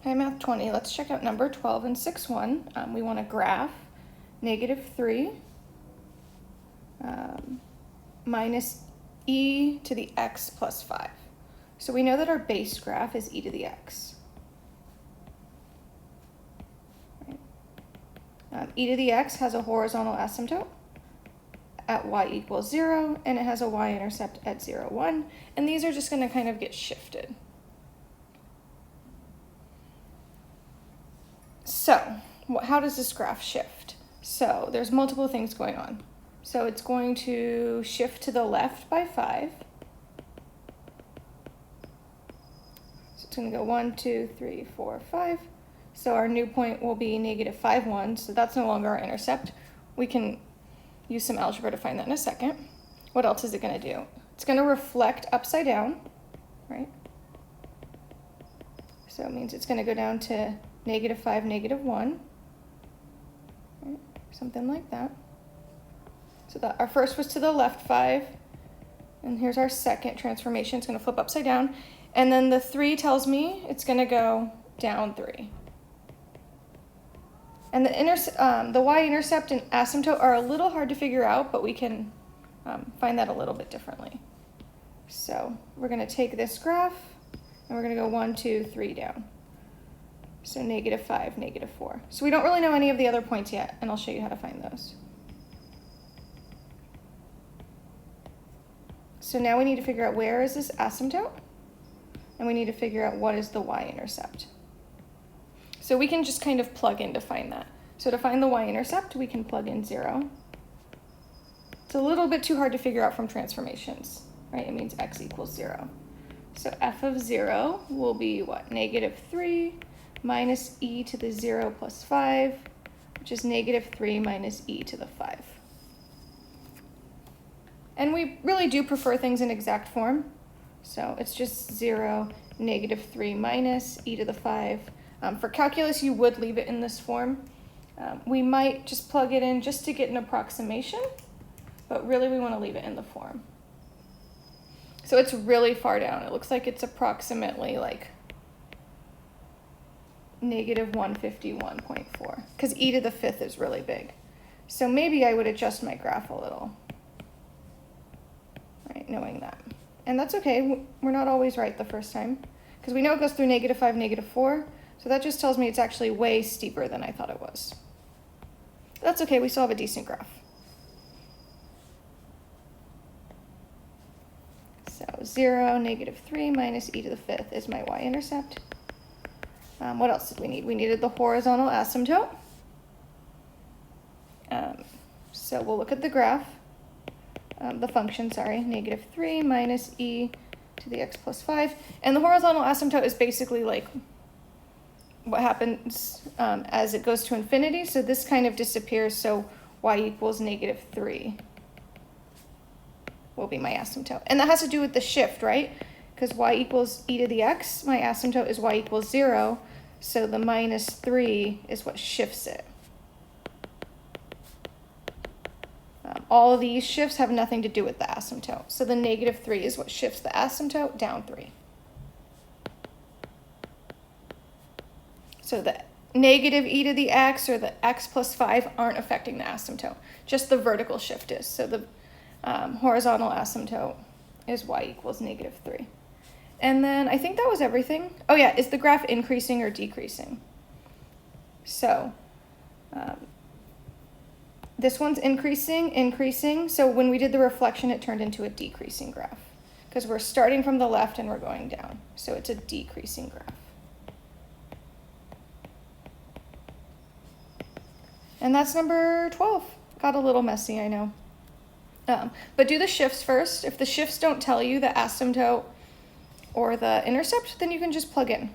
Okay, Math 20, let's check out number 12 and 6-1. We want to graph -3 minus e to the x plus 5. So we know that our base graph is e to the x. Right. E to the x has a horizontal asymptote at y equals 0, and it has a y-intercept at 0, 1, and these are just going to kind of get shifted. So, how does this graph shift? So, there's multiple things going on. So, it's going to shift to the left by 5. So, it's going to go 1, 2, 3, 4, 5. So, our new point will be -5, 1. So, that's no longer our intercept. We can use some algebra to find that in a second. What else is it going to do? It's going to reflect upside down, right? So, it means it's going to go down to -5, -1, right? Something like that. So that our first was to the left 5, and here's our second transformation. It's going to flip upside down, and then the 3 tells me it's going to go down 3. And the y-intercept and asymptote are a little hard to figure out, but we can find that a little bit differently. So we're going to take this graph, and we're going to go 1, 2, 3 down. So -5, -4. So we don't really know any of the other points yet, and I'll show you how to find those. So now we need to figure out where is this asymptote, and we need to figure out what is the y-intercept. So we can just kind of plug in to find that. So to find the y-intercept, we can plug in 0. It's a little bit too hard to figure out from transformations, right? It means x equals 0. So f of 0 will be what? -3 minus e to the 0 plus 5, which is -3 minus e to the 5. And we really do prefer things in exact form. So it's just 0, -3 minus e to the 5. For calculus, you would leave it in this form. We might just plug it in just to get an approximation, but really we want to leave it in the form. So it's really far down. It looks like it's approximately like -151.4, because e to the 5th is really big. So maybe I would adjust my graph a little, right, knowing that. And that's okay. We're not always right the first time, because we know it goes through -5, -4. So that just tells me it's actually way steeper than I thought it was. That's okay, we still have a decent graph. So 0, -3 minus e to the 5th is my y-intercept. What else did we need? We needed the horizontal asymptote. So we'll look at the graph, the function, sorry, -3 minus e to the x plus 5. And the horizontal asymptote is basically like what happens as it goes to infinity. So this kind of disappears, so y equals -3 will be my asymptote. And that has to do with the shift, right? Because y equals e to the x, my asymptote is y equals 0, so the -3 is what shifts it. All of these shifts have nothing to do with the asymptote. So the -3 is what shifts the asymptote down 3. So the -e to the x or the x plus 5 aren't affecting the asymptote. Just the vertical shift is. So the horizontal asymptote is y equals -3. And then I think that was everything. Oh yeah, is the graph increasing or decreasing? So this one's increasing. So when we did the reflection, it turned into a decreasing graph, because we're starting from the left and we're going down. So it's a decreasing graph. And that's number 12. Got a little messy, I know. But do the shifts first. If the shifts don't tell you the asymptote or the intercept, then you can just plug in.